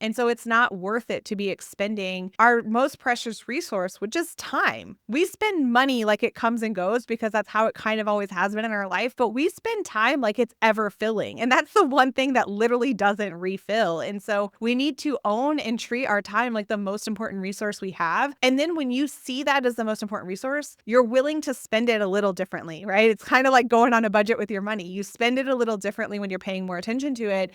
And so it's not worth it to be expending our most precious resource, which is time. We spend money like it comes and goes because that's how it kind of always has been in our life, but we spend time like it's ever filling. And that's the one thing that literally doesn't refill. And so we need to own and treat our time like the most important resource we have. And then when you see that as the most important resource, you're willing to spend it a little differently, right? It's kind of like going on a budget with your money. You spend it a little differently when you're paying more attention to it.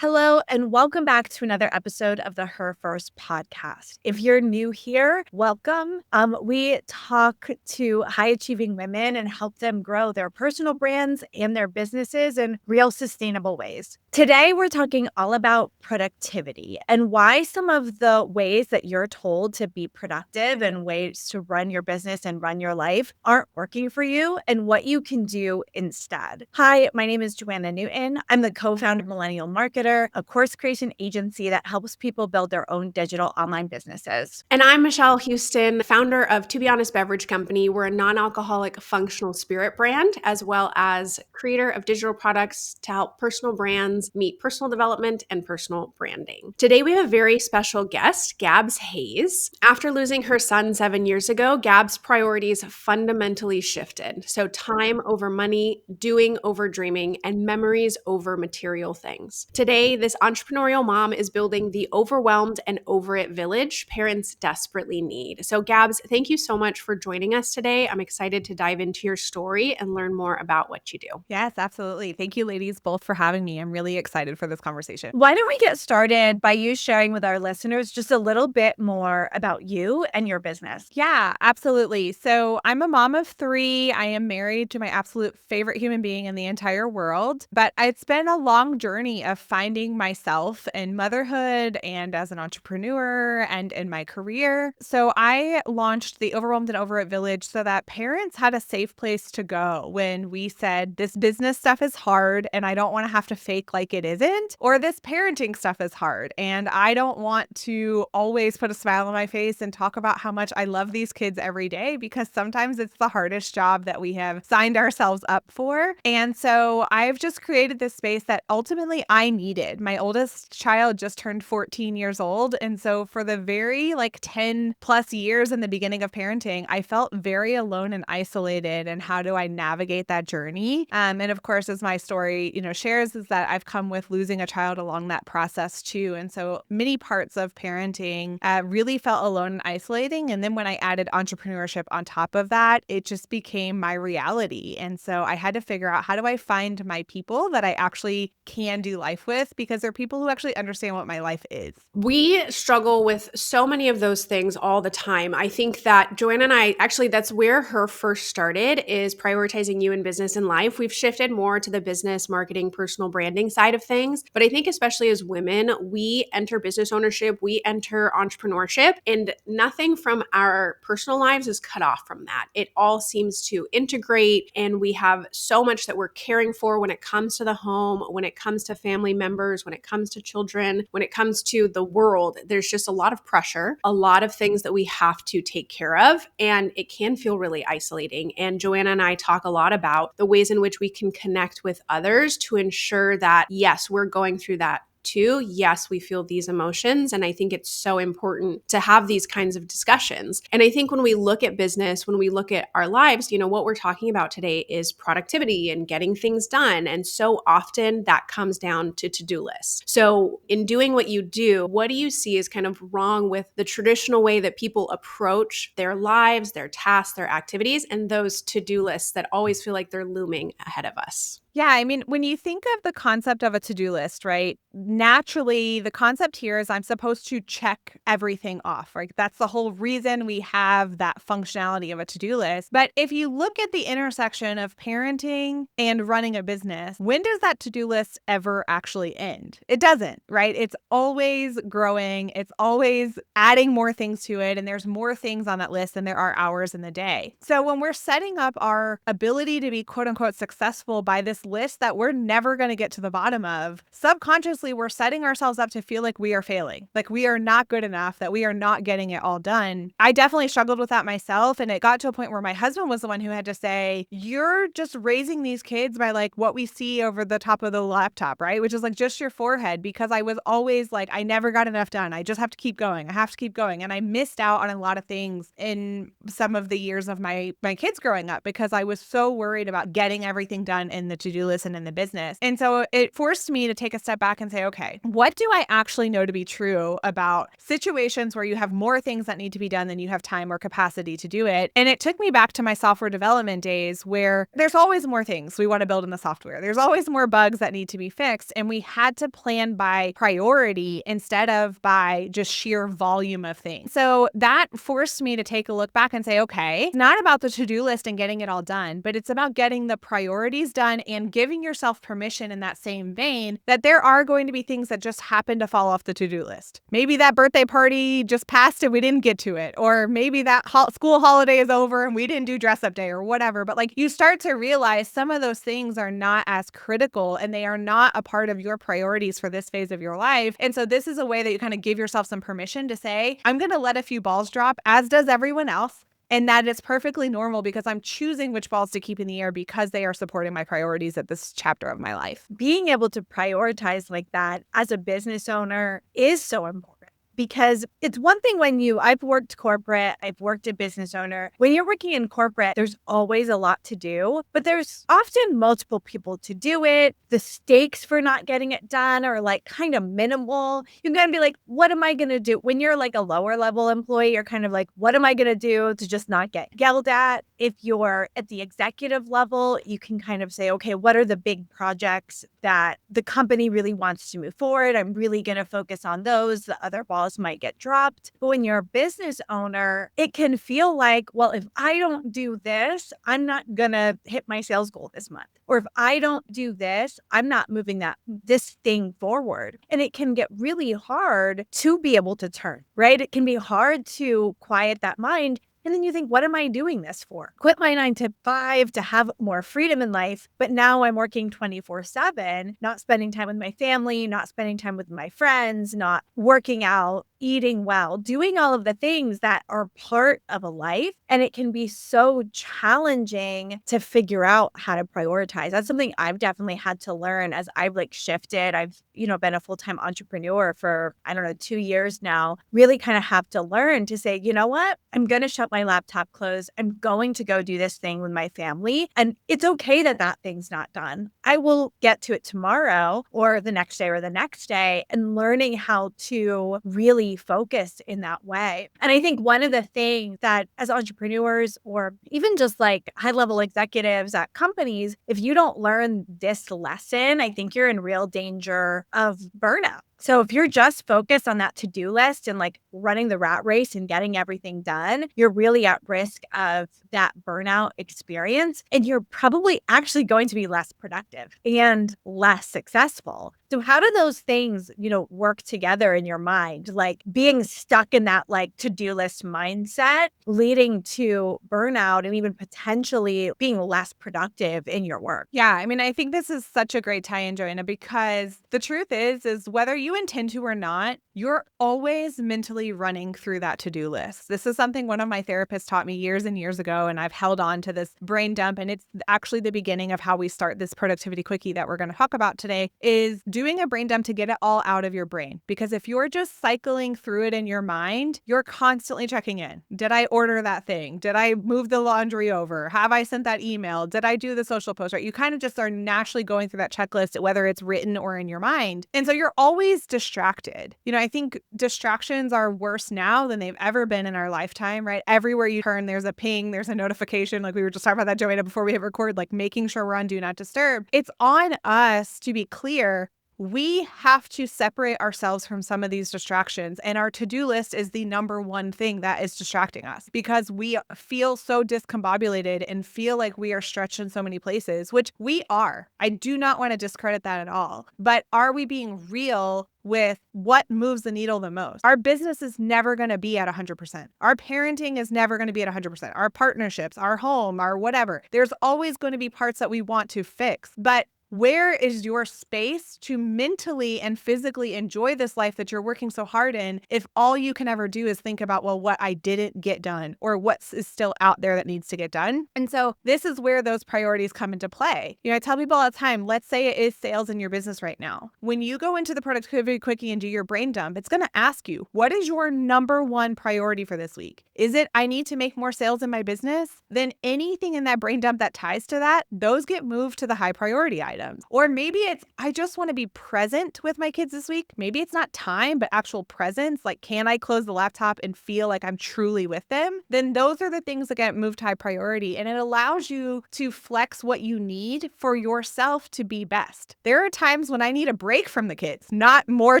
Hello, and welcome back to another episode of the Her First podcast. If you're new here, welcome. We talk to high-achieving women and help them grow their personal brands and their businesses in real sustainable ways. Today, we're talking all about productivity and why some of the ways that you're told to be productive and ways to run your business and run your life aren't working for you and what you can do instead. Hi, my name is Joanna Newton. I'm the co-founder of Millennial Marketer, a course creation agency that helps people build their own digital online businesses. And I'm Michelle Houston, founder of To Be Honest Beverage Company. We're a non-alcoholic functional spirit brand, as well as creator of digital products to help personal brands meet personal development and personal branding. Today, we have a very special guest, Gabs Hayes. After losing her son 7 years ago, Gabs' priorities fundamentally shifted. So time over money, doing over dreaming, and memories over material things. Today, this entrepreneurial mom is building the overwhelmed and over it village parents desperately need. So Gabs, thank you so much for joining us today. I'm excited to dive into your story and learn more about what you do. Yes, absolutely. Thank you, ladies, both for having me. I'm really excited for this conversation. Why don't we get started by you sharing with our listeners just a little bit more about you and your business? Yeah, absolutely. So I'm a mom of 3. I am married to my absolute favorite human being in the entire world, but it's been a long journey of finding myself in motherhood and as an entrepreneur and in my career. So I launched the Overwhelmed and Over It Village so that parents had a safe place to go when we said, this business stuff is hard and I don't want to have to fake like it isn't, or this parenting stuff is hard and I don't want to always put a smile on my face and talk about how much I love these kids every day, because sometimes it's the hardest job that we have signed ourselves up for. And so I've just created this space that ultimately I needed. My oldest child just turned 14 years old. And so for the very 10 plus years in the beginning of parenting, I felt very alone and isolated. And how do I navigate that journey? And of course, as my story, shares, is that I've come with losing a child along that process too. And so many parts of parenting really felt alone and isolating. And then when I added entrepreneurship on top of that, it just became my reality. And so I had to figure out, how do I find my people that I actually can do life with? Because they're people who actually understand what my life is. We struggle with so many of those things all the time. I think that Joanna and I, actually, that's where Her First started, is prioritizing you in business and life. We've shifted more to the business, marketing, personal branding side of things. But I think especially as women, we enter business ownership, we enter entrepreneurship, and nothing from our personal lives is cut off from that. It all seems to integrate, and we have so much that we're caring for when it comes to the home, when it comes to family members, when it comes to children, when it comes to the world. There's just a lot of pressure, a lot of things that we have to take care of, and it can feel really isolating. And Joanna and I talk a lot about the ways in which we can connect with others to ensure that, yes, we're going through that too. Yes, we feel these emotions. And I think it's so important to have these kinds of discussions. And I think when we look at business, when we look at our lives, what we're talking about today is productivity and getting things done. And so often that comes down to to-do lists. So in doing what you do, what do you see is kind of wrong with the traditional way that people approach their lives, their tasks, their activities, and those to-do lists that always feel like they're looming ahead of us? Yeah, I mean, when you think of the concept of a to-do list, right? Naturally, the concept here is I'm supposed to check everything off, right? That's the whole reason we have that functionality of a to-do list. But if you look at the intersection of parenting and running a business, when does that to-do list ever actually end? It doesn't, right? It's always growing. It's always adding more things to it. And there's more things on that list than there are hours in the day. So when we're setting up our ability to be quote unquote successful by this list that we're never going to get to the bottom of, subconsciously we're setting ourselves up to feel like we are failing, like we are not good enough, that we are not getting it all done. I definitely struggled with that myself. And it got to a point where my husband was the one who had to say, you're just raising these kids by like what we see over the top of the laptop, right? Which is like just your forehead, because I was always like, I never got enough done. I just have to keep going. I have to keep going. And I missed out on a lot of things in some of the years of my kids growing up because I was so worried about getting everything done in the to-do list and in the business. And so it forced me to take a step back and say, okay, what do I actually know to be true about situations where you have more things that need to be done than you have time or capacity to do it? And it took me back to my software development days where there's always more things we want to build in the software. There's always more bugs that need to be fixed. And we had to plan by priority instead of by just sheer volume of things. So that forced me to take a look back and say, okay, it's not about the to-do list and getting it all done, but it's about getting the priorities done and giving yourself permission in that same vein that there are going to be things that just happen to fall off the to-do list. Maybe that birthday party just passed and we didn't get to it. Or maybe that school holiday is over and we didn't do dress up day or whatever. But like you start to realize some of those things are not as critical and they are not a part of your priorities for this phase of your life. And so this is a way that you kind of give yourself some permission to say, I'm going to let a few balls drop, as does everyone else. And that is perfectly normal because I'm choosing which balls to keep in the air because they are supporting my priorities at this chapter of my life. Being able to prioritize like that as a business owner is so important. Because it's one thing when I've worked corporate, I've worked a business owner. When you're working in corporate, there's always a lot to do, but there's often multiple people to do it. The stakes for not getting it done are like kind of minimal. You're going to be like, what am I going to do? When you're like a lower level employee, you're kind of like, what am I going to do to just not get yelled at? If you're at the executive level, you can kind of say, okay, what are the big projects that the company really wants to move forward? I'm really going to focus on those. The other balls might get dropped. But when you're a business owner, it can feel like, well, if I don't do this, I'm not going to hit my sales goal this month. Or if I don't do this, I'm not moving this thing forward. And it can get really hard to be able to turn, right? It can be hard to quiet that mind. And then you think, what am I doing this for? Quit my 9 to 5 to have more freedom in life. But now I'm working 24/7, not spending time with my family, not spending time with my friends, not working out, eating well, doing all of the things that are part of a life. And it can be so challenging to figure out how to prioritize. That's something I've definitely had to learn as I've like shifted. I've, been a full-time entrepreneur for, 2 years now. Really kind of have to learn to say, you know what? I'm going to shut my laptop closed. I'm going to go do this thing with my family. And it's okay that that thing's not done. I will get to it tomorrow or the next day or the next day, and learning how to really focus in that way. And I think one of the things that as entrepreneurs or even just like high-level executives at companies, if you don't learn this lesson, I think you're in real danger of burnout. So if you're just focused on that to-do list and like running the rat race and getting everything done, you're really at risk of that burnout experience. And you're probably actually going to be less productive and less successful. So how do those things, work together in your mind? Like being stuck in that like to-do list mindset leading to burnout and even potentially being less productive in your work. Yeah, I mean, I think this is such a great tie-in, Joanna, because the truth is whether you intend to or not, you're always mentally running through that to-do list. This is something one of my therapists taught me years and years ago, and I've held on to this brain dump, and it's actually the beginning of how we start this productivity quickie that we're going to talk about today, is doing a brain dump to get it all out of your brain. Because if you're just cycling through it in your mind, you're constantly checking in. Did I order that thing? Did I move the laundry over? Have I sent that email? Did I do the social post? Right? You kind of just are naturally going through that checklist, whether it's written or in your mind. And so you're always distracted. I think distractions are worse now than they've ever been in our lifetime, right? Everywhere you turn, there's a ping, there's a notification. Like we were just talking about that, Joanna, before we hit record, like making sure we're on Do Not Disturb. It's on us to be clear. We have to separate ourselves from some of these distractions. And our to-do list is the number one thing that is distracting us because we feel so discombobulated and feel like we are stretched in so many places, which we are. I do not want to discredit that at all. But are we being real with what moves the needle the most? Our business is never going to be at 100%. Our parenting is never going to be at 100%. Our partnerships, our home, our whatever. There's always going to be parts that we want to fix. But Where is your space to mentally and physically enjoy this life that you're working so hard in if all you can ever do is think about, well, what I didn't get done or what is still out there that needs to get done? And so this is where those priorities come into play. I tell people all the time, let's say it is sales in your business right now. When you go into the productivity quickie and do your brain dump, it's going to ask you, what is your number one priority for this week? Is it, I need to make more sales in my business? Then anything in that brain dump that ties to that, those get moved to the high priority items. Or maybe it's, I just want to be present with my kids this week. Maybe it's not time, but actual presence. Like, can I close the laptop and feel like I'm truly with them? Then those are the things that get moved to high priority. And it allows you to flex what you need for yourself to be best. There are times when I need a break from the kids, not more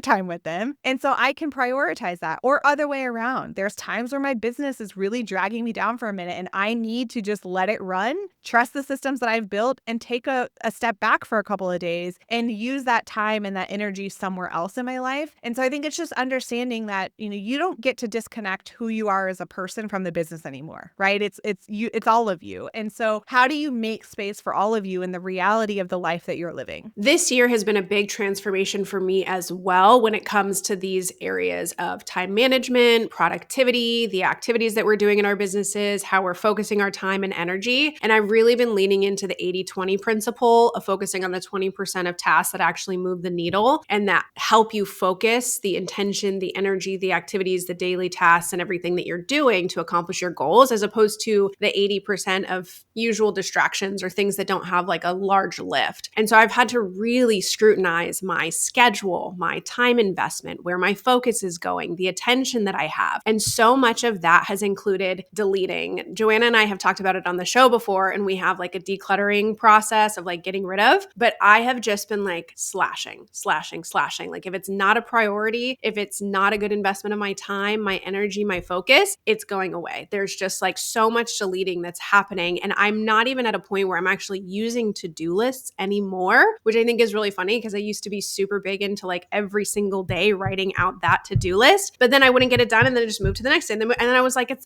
time with them. And so I can prioritize that, or other way around. There's times where my business is really dragging me down for a minute and I need to just let it run, trust the systems that I've built, and take a step back for a couple of days and use that time and that energy somewhere else in my life. And so I think it's just understanding that, you don't get to disconnect who you are as a person from the business anymore, right? It's you, it's all of you. And so how do you make space for all of you in the reality of the life that you're living? This year has been a big transformation for me as well when it comes to these areas of time management, productivity, the activities that we're doing in our businesses, how we're focusing our time and energy. And I've really been leaning into the 80-20 principle of focusing on the 20% of tasks that actually move the needle and that help you focus the intention, the energy, the activities, the daily tasks, and everything that you're doing to accomplish your goals, as opposed to the 80% of usual distractions or things that don't have like a large lift. And so I've had to really scrutinize my schedule, my time investment, where my focus is going, the attention that I have. And so much of that has included deleting. Joanna and I have talked about it on the show before, and we have like a decluttering process of like getting rid of, but I have just been like slashing. Like if it's not a priority, if it's not a good investment of my time, my energy, my focus, it's going away. There's just like so much deleting that's happening. And I'm not even at a point where I'm actually using to-do lists anymore, which I think is really funny because I used to be super big into like every single day writing out that to-do list, but then I wouldn't get it done and then I just moved to the next day. And then I was like, at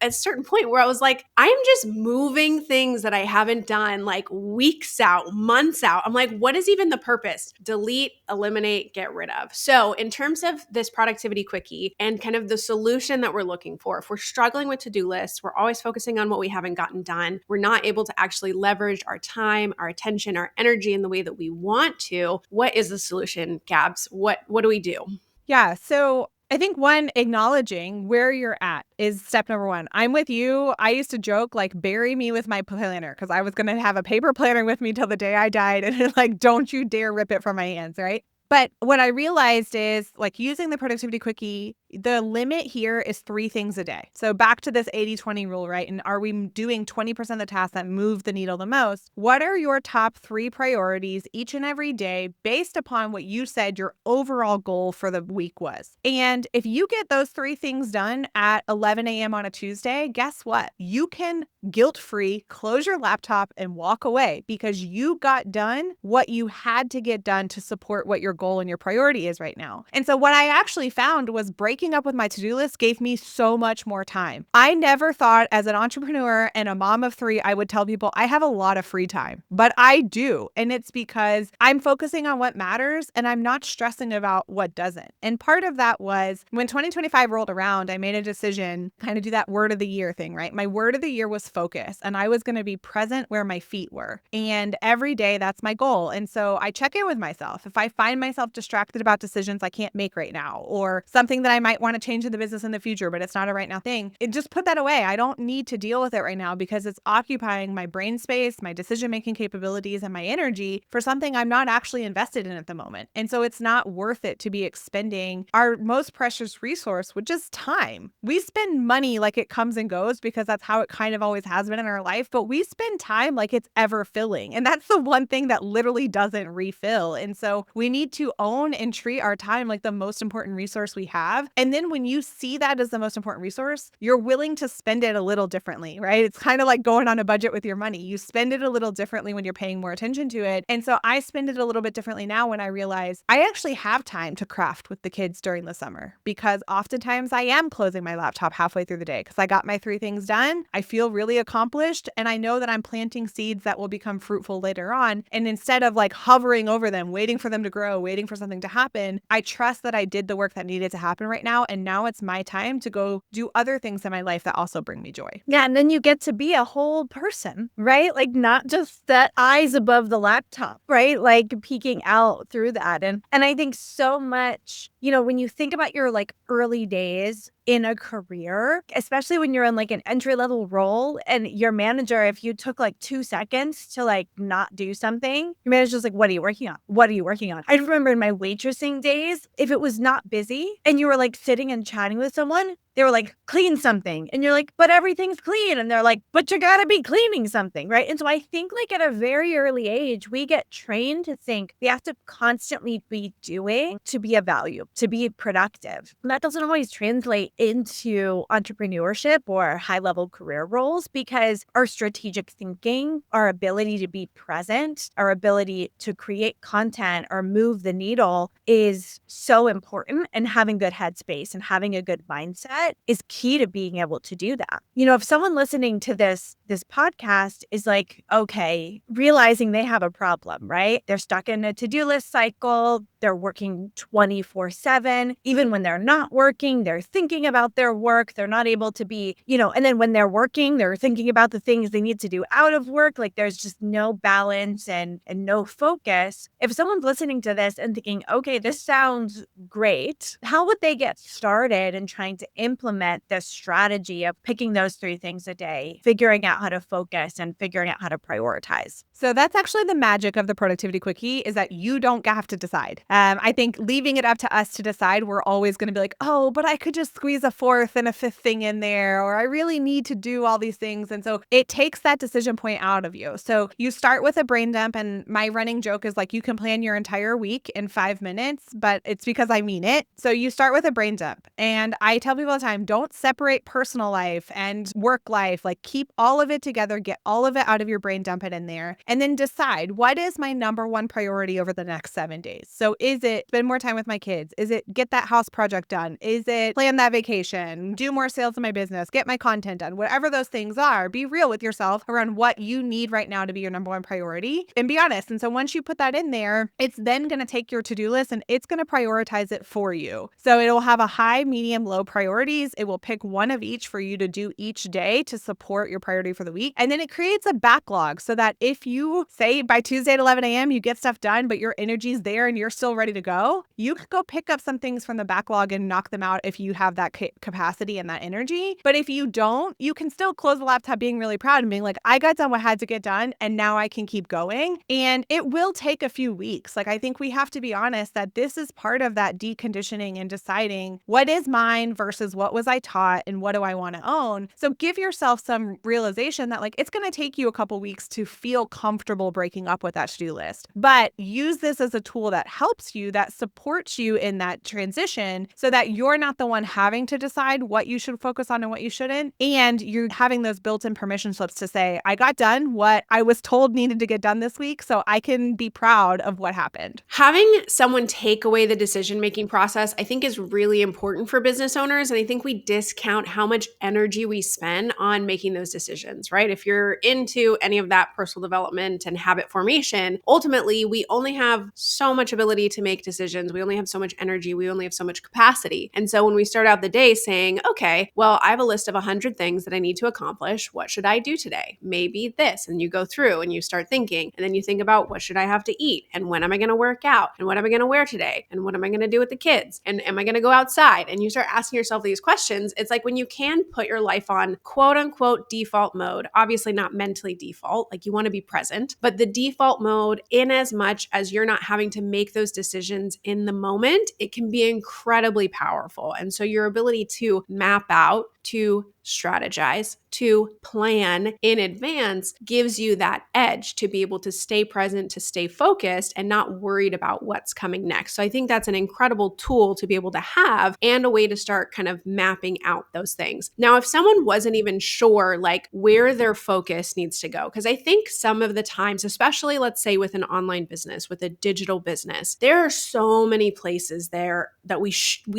a certain point where I was like, I am just moving things that I haven't done like weeks out, months out. I'm like, what is even the purpose? Delete, eliminate, get rid of. So in terms of this productivity quickie and kind of the solution that we're looking for, if we're struggling with to-do lists, we're always focusing on what we haven't gotten done, we're not able to actually leverage our time, our attention, our energy in the way that we want to, what is the solution, Gabs? What do we do? Yeah. So I think one, acknowledging where you're at is step number one. I'm with you. I used to joke, like, bury me with my planner because I was going to have a paper planner with me till the day I died. And like, don't you dare rip it from my hands, right? But what I realized is, like, using the productivity quickie, the limit here is 3 things a day. So back to this 80-20 rule, right? And are we doing 20% of the tasks that move the needle the most? What are your top 3 priorities each and every day based upon what you said your overall goal for the week was? And if you get those 3 things done at 11 a.m. on a Tuesday, guess what? You can guilt-free close your laptop and walk away because you got done what you had to get done to support what your goal and your priority is right now. And so what I actually found was breaking up with my to-do list gave me so much more time. I never thought as an entrepreneur and a mom of 3, I would tell people I have a lot of free time, but I do. And it's because I'm focusing on what matters and I'm not stressing about what doesn't. And part of that was when 2025 rolled around, I made a decision, kind of do that word of the year thing, right? My word of the year was focus, and I was going to be present where my feet were. And every day that's my goal. And so I check in with myself. If I find myself distracted about decisions I can't make right now, or something that I might want to change in the business in the future, but it's not a right now thing, just put that away. I don't need to deal with it right now because it's occupying my brain space, my decision-making capabilities, and my energy for something I'm not actually invested in at the moment. And so it's not worth it to be expending our most precious resource, which is time. We spend money like it comes and goes because that's how it kind of always has been in our life, but we spend time like it's ever filling. And that's the one thing that literally doesn't refill. And so we need to own and treat our time like the most important resource we have And then when you see that as the most important resource, you're willing to spend it a little differently, right? It's kind of like going on a budget with your money. You spend it a little differently when you're paying more attention to it. And so I spend it a little bit differently now when I realize I actually have time to craft with the kids during the summer, because oftentimes I am closing my laptop halfway through the day because I got my 3 things done. I feel really accomplished, and I know that I'm planting seeds that will become fruitful later on. And instead of like hovering over them, waiting for them to grow, waiting for something to happen, I trust that I did the work that needed to happen right now. And now it's my time to go do other things in my life that also bring me joy. Yeah, and then you get to be a whole person, right? Like not just that eyes above the laptop, right? Like peeking out through that. And I think so much, when you think about your like early days in a career, especially when you're in like an entry level role and your manager, if you took like 2 seconds to like not do something, your manager's like, what are you working on? What are you working on? I remember in my waitressing days, if it was not busy and you were like sitting and chatting with someone, they were like, clean something. And you're like, but everything's clean. And they're like, but you gotta be cleaning something, right? And so I think like at a very early age, we get trained to think we have to constantly be doing to be of value, to be productive. And that doesn't always translate into entrepreneurship or high level career roles, because our strategic thinking, our ability to be present, our ability to create content or move the needle is so important. And having good headspace and having a good mindset is key to being able to do that. If someone listening to this podcast is like, okay, realizing they have a problem, right? They're stuck in a to-do list cycle. They're working 24/7. Even when they're not working, they're thinking about their work. They're not able to be, and then when they're working, they're thinking about the things they need to do out of work. Like there's just no balance and no focus. If someone's listening to this and thinking, okay, this sounds great, how would they get started in trying to implement this strategy of picking those 3 things a day, figuring out how to focus and figuring out how to prioritize? So that's actually the magic of the productivity quickie, is that you don't have to decide. I think leaving it up to us to decide, we're always going to be like, oh, but I could just squeeze a 4th and a 5th thing in there, or I really need to do all these things. And so it takes that decision point out of you. So you start with a brain dump, and my running joke is like, you can plan your entire week in 5 minutes, but it's because I mean it. So you start with a brain dump. And I tell people all the time, don't separate personal life and work life. Like keep all of it together, get all of it out of your brain, dump it in there, and then decide, what is my number one priority over the next 7 days? So is it spend more time with my kids? Is it get that house project done? Is it plan that vacation, do more sales in my business, get my content done? Whatever those things are, be real with yourself around what you need right now to be your number one priority, and be honest. And so once you put that in there, it's then going to take your to-do list and it's going to prioritize it for you. So it'll have a high, medium, low priorities. It will pick one of each for you to do each day to support your priority for the week. And then it creates a backlog so that if you say by Tuesday at 11 a.m. you get stuff done, but your energy's there and you're still ready to go, you could go pick up some things from the backlog and knock them out if you have that capacity and that energy. But if you don't, you can still close the laptop being really proud and being like, I got done what had to get done and now I can keep going. And it will take a few weeks. Like I think we have to be honest that this is part of that deconditioning and deciding what is mine versus what was I taught and what do I want to own. So give yourself some realization that like it's going to take you a couple weeks to feel comfortable breaking up with that to-do list. But use this as a tool that helps you, that supports you in that transition so that you're not the one having to decide what you should focus on and what you shouldn't. And you're having those built-in permission slips to say, I got done what I was told needed to get done this week, so I can be proud of what happened. Having someone take away the decision-making process, I think is really important for business owners. And I think we discount how much energy we spend on making those decisions, right? If you're into any of that personal development and habit formation, ultimately, we only have so much ability to make decisions. We only have so much energy. We only have so much capacity. And so when we start out the day saying, okay, well, I have a list of 100 things that I need to accomplish. What should I do today? Maybe this. And you go through and you start thinking, and then you think about what should I have to eat? And when am I going to work out? And what am I going to wear today? And what am I going to do with the kids? And am I going to go outside? And you start asking yourself these questions. It's like when you can put your life on quote unquote default mode, obviously not mentally default, like you want to be present, but the default mode, in as much as you're not having to make those decisions in the moment, it can be incredibly powerful. And so your ability to map out, to strategize, to plan in advance gives you that edge to be able to stay present, to stay focused, and not worried about what's coming next. So I think that's an incredible tool to be able to have and a way to start kind of mapping out those things. Now, if someone wasn't even sure like where their focus needs to go, because I think some of the times, especially let's say with an online business, with a digital business, there are so many places there that we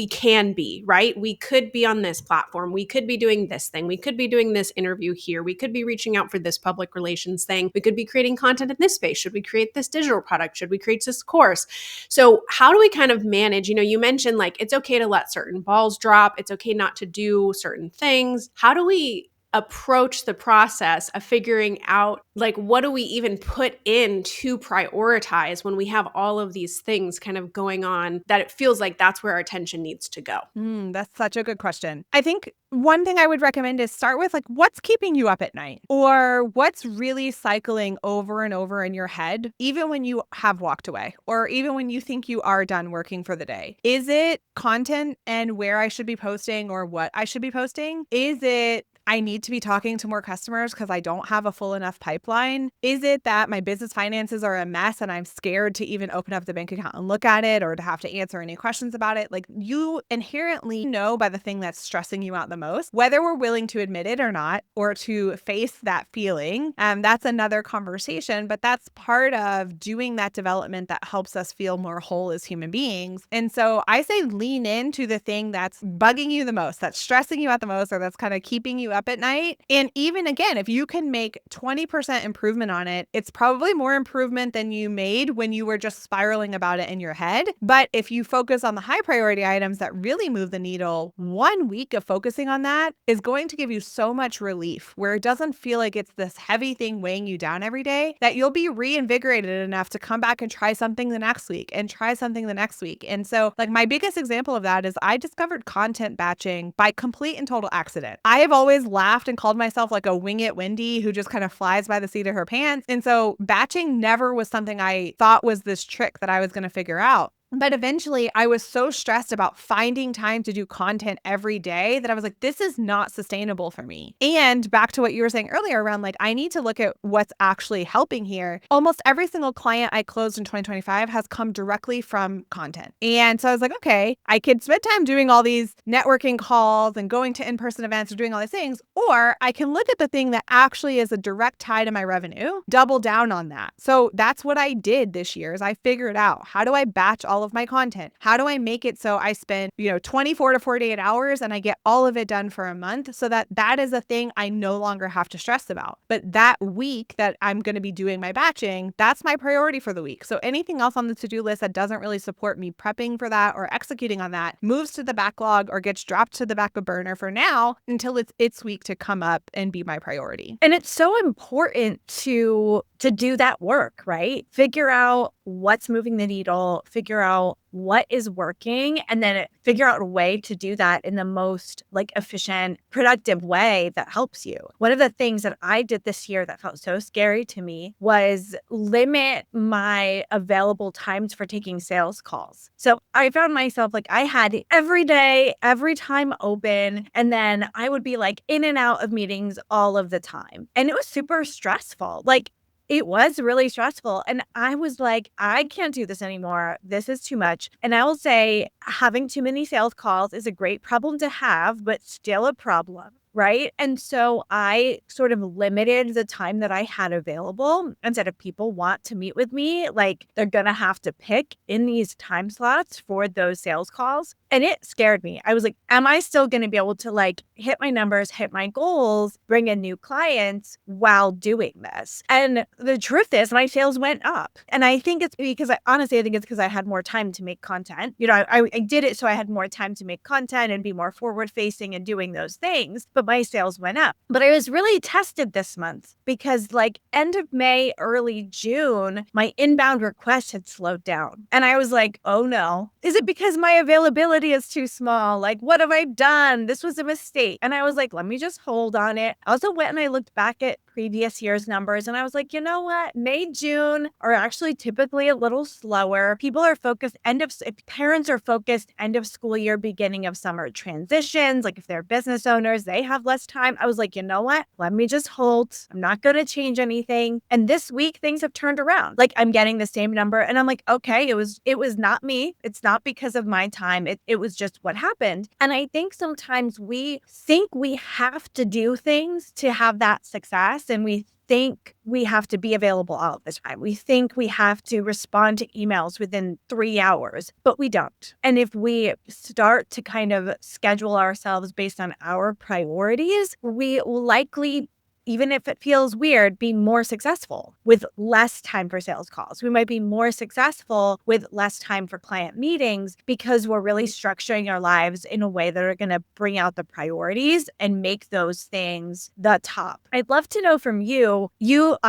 can be, right? We could be on this platform. We could be doing this thing. We could be doing this interview here. We could be reaching out for this public relations thing. We could be creating content in this space. Should we create this digital product? Should we create this course? So how do we kind of manage, you mentioned like it's okay to let certain balls drop. It's okay not to do certain things. How do we approach the process of figuring out like what do we even put in to prioritize when we have all of these things kind of going on that it feels like that's where our attention needs to go? That's such a good question. I think one thing I would recommend is start with like what's keeping you up at night or what's really cycling over and over in your head, even when you have walked away or even when you think you are done working for the day. Is it content and where I should be posting or what I should be posting? Is it I need to be talking to more customers because I don't have a full enough pipeline? Is it that my business finances are a mess and I'm scared to even open up the bank account and look at it or to have to answer any questions about it? Like you inherently know by the thing that's stressing you out the most, whether we're willing to admit it or not, or to face that feeling. That's another conversation, but that's part of doing that development that helps us feel more whole as human beings. And so I say lean into the thing that's bugging you the most, that's stressing you out the most, or that's kind of keeping you up at night. And even again, if you can make 20% improvement on it, it's probably more improvement than you made when you were just spiraling about it in your head. But if you focus on the high priority items that really move the needle, 1 week of focusing on that is going to give you so much relief where it doesn't feel like it's this heavy thing weighing you down every day that you'll be reinvigorated enough to come back and try something the next week and try something the next week. And so like my biggest example of that is I discovered content batching by complete and total accident. I have always laughed and called myself like a wing it Wendy who just kind of flies by the seat of her pants. And so batching never was something I thought was this trick that I was going to figure out. But eventually I was so stressed about finding time to do content every day that I was like, this is not sustainable for me. And back to what you were saying earlier around like, I need to look at what's actually helping here. Almost every single client I closed in 2025 has come directly from content. And so I was like, okay, I could spend time doing all these networking calls and going to in-person events or doing all these things, or I can look at the thing that actually is a direct tie to my revenue, double down on that. So that's what I did this year is I figured out how do I batch all of my content? How do I make it so I spend, 24 to 48 hours and I get all of it done for a month so that that is a thing I no longer have to stress about. But that week that I'm going to be doing my batching, that's my priority for the week. So anything else on the to-do list that doesn't really support me prepping for that or executing on that moves to the backlog or gets dropped to the back of burner for now until it's its week to come up and be my priority. And it's so important to do that work, right? Figure out what's moving the needle, figure out what is working, and then figure out a way to do that in the most like efficient, productive way that helps you. One of the things that I did this year that felt so scary to me was limit my available times for taking sales calls. So I found myself like I had every day, every time open, and then I would be like in and out of meetings all of the time. And it was super stressful. Like it was really stressful. And I was like, I can't do this anymore. This is too much. And I will say having too many sales calls is a great problem to have, but still a problem. Right. And so I sort of limited the time that I had available and said, if people want to meet with me, like they're going to have to pick in these time slots for those sales calls. And it scared me. I was like, am I still going to be able to like hit my numbers, hit my goals, bring in new clients while doing this? And the truth is my sales went up. And I think it's because I think it's because I had more time to make content. I did it so I had more time to make content and be more forward facing and doing those things. But my sales went up. But I was really tested this month because like end of May, early June, my inbound requests had slowed down. And I was like, oh no, is it because my availability is too small? Like, what have I done? This was a mistake. And I was like, let me just hold on it. I also went and I looked back at previous year's numbers. And I was like, you know what? May, June are actually typically a little slower. People are focused if parents are focused end of school year, beginning of summer transitions. Like if they're business owners, they have less time. I was like, you know what? Let me just hold. I'm not going to change anything. And this week things have turned around. Like I'm getting the same number. And I'm like, okay, it was not me. It's not because of my time. It was just what happened. And I think sometimes we think we have to do things to have that success. And we think we have to be available all the time. We think we have to respond to emails within 3 hours, but we don't. And if we start to kind of schedule ourselves based on our priorities, we will likely, even if it feels weird, be more successful with less time for sales calls. We might be more successful with less time for client meetings because we're really structuring our lives in a way that are going to bring out the priorities and make those things the top. I'd love to know from you, you've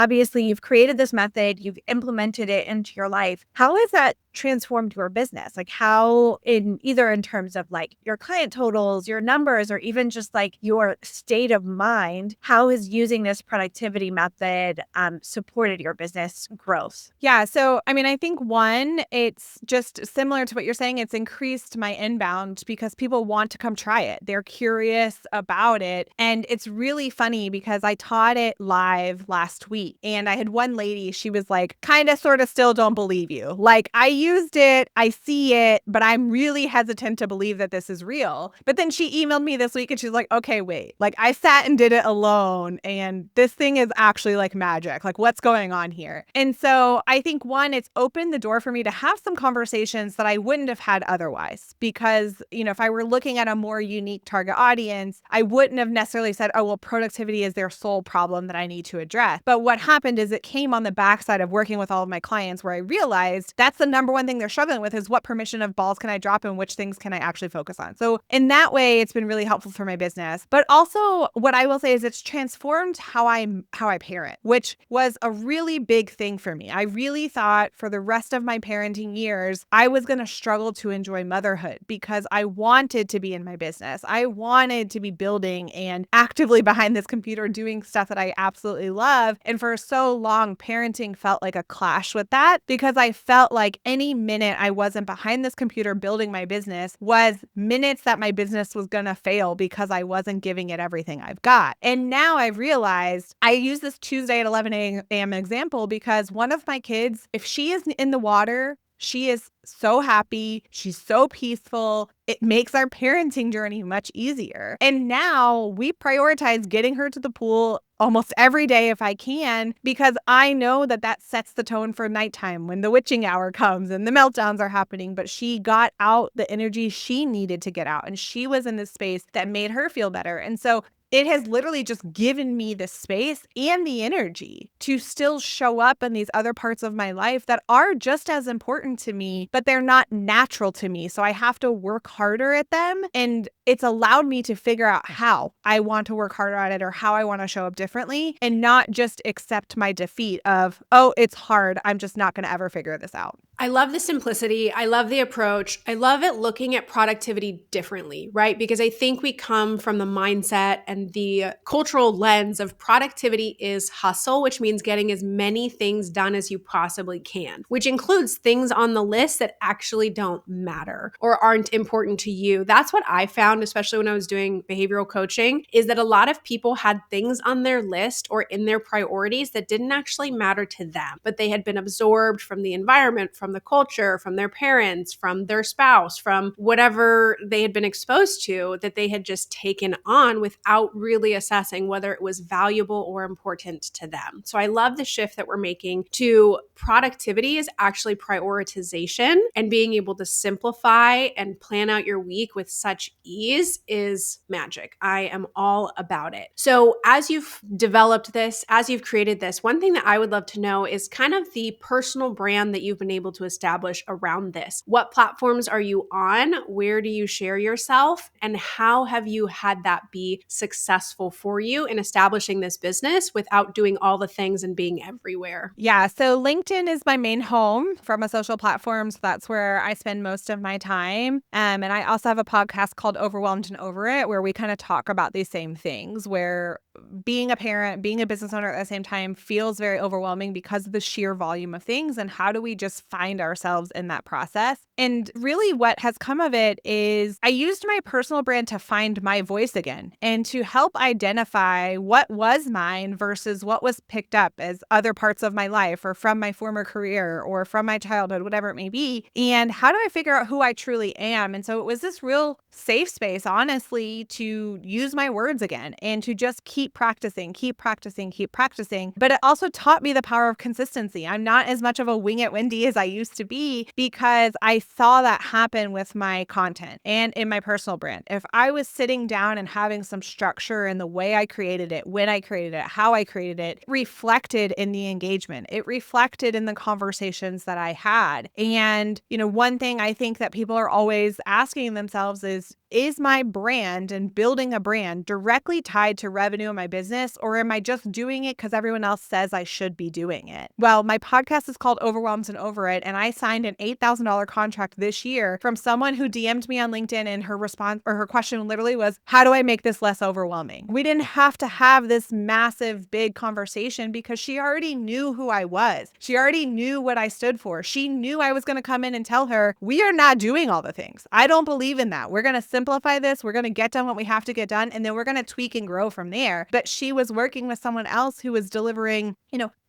created this method, you've implemented it into your life. How has that transformed your business? Like how in terms of like your client totals, your numbers, or even just like your state of mind, how has using this productivity method supported your business growth? Yeah. So, I mean, I think one, it's just similar to what you're saying. It's increased my inbound because people want to come try it. They're curious about it. And it's really funny because I taught it live last week and I had one lady, she was like, kind of, sort of still don't believe you. Like I used it, I see it, but I'm really hesitant to believe that this is real. But then she emailed me this week and she's like, okay, wait, like I sat and did it alone and this thing is actually like magic. Like what's going on here? And so I think one, it's opened the door for me to have some conversations that I wouldn't have had otherwise. Because, if I were looking at a more unique target audience, I wouldn't have necessarily said, oh, well, productivity is their sole problem that I need to address. But what happened is it came on the backside of working with all of my clients where I realized that's the number one thing they're struggling with is what permission of balls can I drop and which things can I actually focus on. So in that way, it's been really helpful for my business. But also what I will say is it's transformed how I parent, which was a really big thing for me. I really thought for the rest of my parenting years, I was going to struggle to enjoy motherhood because I wanted to be in my business. I wanted to be building and actively behind this computer doing stuff that I absolutely love. And for so long, parenting felt like a clash with that because I felt like any minute I wasn't behind this computer building my business was minutes that my business was going to fail because I wasn't giving it everything I've got. And now I've realized I use this Tuesday at 11 a.m. example because one of my kids, if she is in the water, she is so happy. She's so peaceful. It makes our parenting journey much easier. And now we prioritize getting her to the pool almost every day if I can, because I know that that sets the tone for nighttime when the witching hour comes and the meltdowns are happening. But she got out the energy she needed to get out. And she was in this space that made her feel better. And so it has literally just given me the space and the energy to still show up in these other parts of my life that are just as important to me, but they're not natural to me. So I have to work harder at them. And it's allowed me to figure out how I want to work harder at it or how I want to show up differently and not just accept my defeat of, oh, it's hard. I'm just not going to ever figure this out. I love the simplicity. I love the approach. I love it looking at productivity differently, right? Because I think we come from the mindset and the cultural lens of productivity is hustle, which means getting as many things done as you possibly can, which includes things on the list that actually don't matter or aren't important to you. That's what I found, especially when I was doing behavioral coaching, is that a lot of people had things on their list or in their priorities that didn't actually matter to them, but they had been absorbed from the environment, from the culture, from their parents, from their spouse, from whatever they had been exposed to that they had just taken on without really assessing whether it was valuable or important to them. So I love the shift that we're making to productivity is actually prioritization, and being able to simplify and plan out your week with such ease is magic. I am all about it. So as you've developed this, as you've created this, one thing that I would love to know is kind of the personal brand that you've been able to establish around this. What platforms are you on? Where do you share yourself? And how have you had that be successful for you in establishing this business without doing all the things and being everywhere? Yeah. So LinkedIn is my main home from a social platform. So that's where I spend most of my time. And I also have a podcast called Overwhelmed and Over It, where we kind of talk about these same things, where being a parent, being a business owner at the same time feels very overwhelming because of the sheer volume of things. And how do we just find ourselves in that process? And really what has come of it is I used my personal brand to find my voice again and to help identify what was mine versus what was picked up as other parts of my life or from my former career or from my childhood, whatever it may be. And how do I figure out who I truly am? And so it was this real safe space, honestly, to use my words again and to just keep practicing, keep practicing, keep practicing. But it also taught me the power of consistency. I'm not as much of a wing it Wendy as I used to be because I saw that happen with my content and in my personal brand. If I was sitting down and having some structure in the way I created it, when I created it, how I created it, reflected in the engagement. It reflected in the conversations that I had. And, one thing I think that people are always asking themselves is my brand and building a brand directly tied to revenue in my business, or am I just doing it because everyone else says I should be doing it? Well, my podcast is called Overwhelmed and Over It, and I signed an $8,000 contract this year from someone who DM'd me on LinkedIn, and her response or her question literally was, how do I make this less overwhelming? We didn't have to have this massive, big conversation because she already knew who I was. She already knew what I stood for. She knew I was going to come in and tell her, we are not doing all the things. I don't believe in that. We're going to simplify this. We're going to get done what we have to get done. And then we're going to tweak and grow from there. But she was working with someone else who was delivering,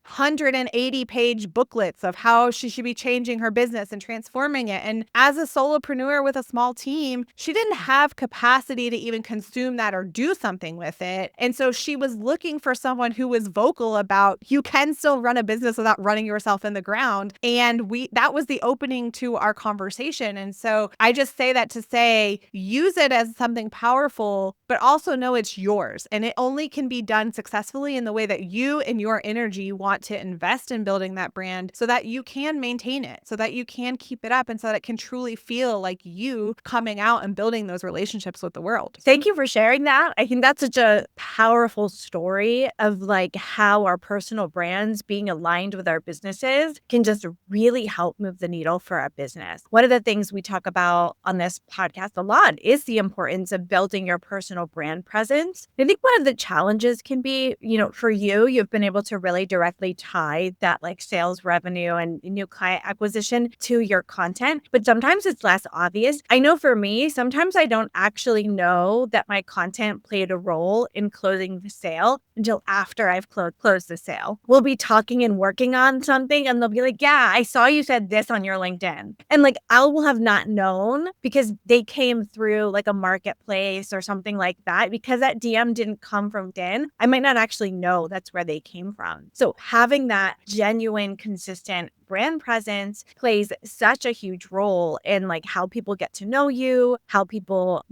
180-page booklets of how she should be changing her business and transforming it. And as a solopreneur with a small team, she didn't have capacity to even consume that or do something with it. And so she was looking for someone who was vocal about, you can still run a business without running yourself in the ground. And that was the opening to our conversation. And so I just say that to say, use it as something powerful, but also know it's yours. And it only can be done successfully in the way that you and your energy want to invest in building that brand so that you can maintain it, so that you can keep it up, and so that it can truly feel like you coming out and building those relationships with the world. Thank you for sharing that. I think that's such a powerful story of how our personal brands being aligned with our businesses can just really help move the needle for our business. One of the things we talk about on this podcast a lot is the importance of building your personal brand presence. I think one of the challenges can be, for you've been able to really directly tie that sales revenue and new client acquisition to your content, but sometimes it's less obvious. I know for me, sometimes I don't actually know that my content played a role in closing the sale until after I've closed the sale. We'll be talking and working on something and they'll be like, yeah, I saw you said this on your LinkedIn. And I will have not known because they came through a marketplace or something like that. Because that DM didn't come from LinkedIn, I might not actually know that's where they came from. So having that genuine, consistent brand presence plays such a huge role in how people get to know you, how people,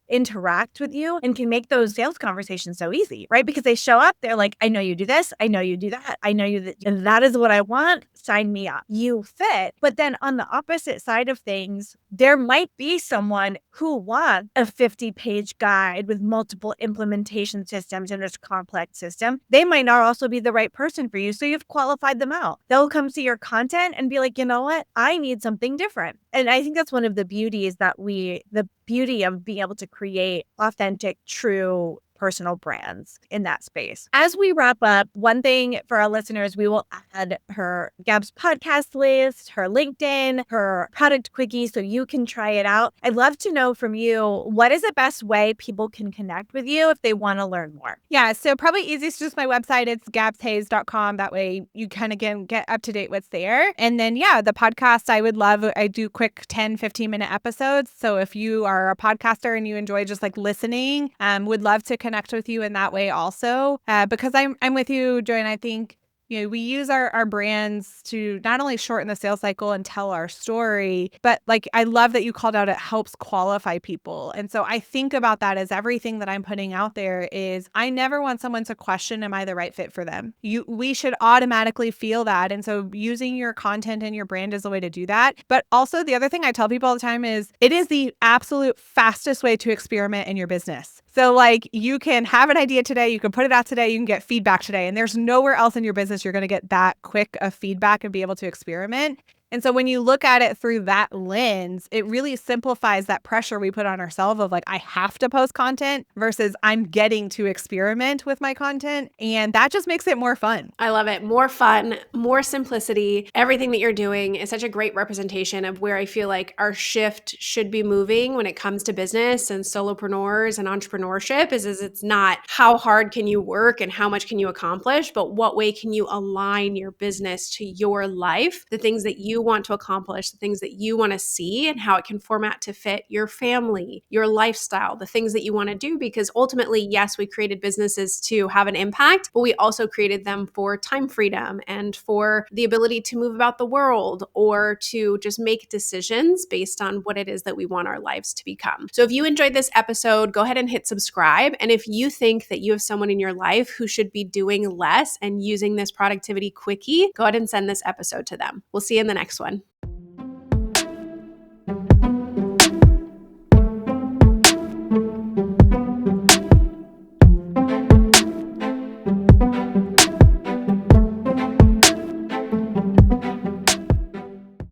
interact with you, and can make those sales conversations so easy, right? Because they show up, they're like, I know you do this, I know you do that, I know that is what I want, sign me up. You fit. But then on the opposite side of things, there might be someone who wants a 50-page guide with multiple implementation systems in this complex system. They might not also be the right person for you. So you've qualified them out. They'll come see your content and be like, you know what? I need something different. And I think that's one of the beauties the beauty of being able to create authentic, true personal brands in that space. As we wrap up, one thing for our listeners, we will add her Gabs podcast list, her LinkedIn, her product Quickie, so you can try it out. I'd love to know from you, what is the best way people can connect with you if they want to learn more? Yeah, so probably easiest just my website. It's gabshayes.com. That way you kind of get up to date what's there. And then, the podcast, I do quick 10, 15-minute episodes. So if you are a podcaster and you enjoy just listening, would love to connect with you in that way also. Because I'm with you, Joy, and I think we use our brands to not only shorten the sales cycle and tell our story, but I love that you called out it helps qualify people. And so I think about that as everything that I'm putting out there is I never want someone to question, am I the right fit for them? We should automatically feel that. And so using your content and your brand is the way to do that. But also the other thing I tell people all the time is it is the absolute fastest way to experiment in your business. So you can have an idea today, you can put it out today, you can get feedback today, and there's nowhere else in your business you're going to get that quick of feedback and be able to experiment. And so when you look at it through that lens, it really simplifies that pressure we put on ourselves of like, I have to post content versus I'm getting to experiment with my content. And that just makes it more fun. I love it. More fun, more simplicity. Everything that you're doing is such a great representation of where I feel like our shift should be moving when it comes to business and solopreneurs and entrepreneurship is it's not how hard can you work and how much can you accomplish, but what way can you align your business to your life, the things that you want to accomplish, the things that you want to see, and how it can format to fit your family, your lifestyle, the things that you want to do. Because ultimately, yes, we created businesses to have an impact, but we also created them for time freedom and for the ability to move about the world or to just make decisions based on what it is that we want our lives to become. So if you enjoyed this episode, go ahead and hit subscribe. And if you think that you have someone in your life who should be doing less and using this productivity quickie, go ahead and send this episode to them. We'll see you in the next one.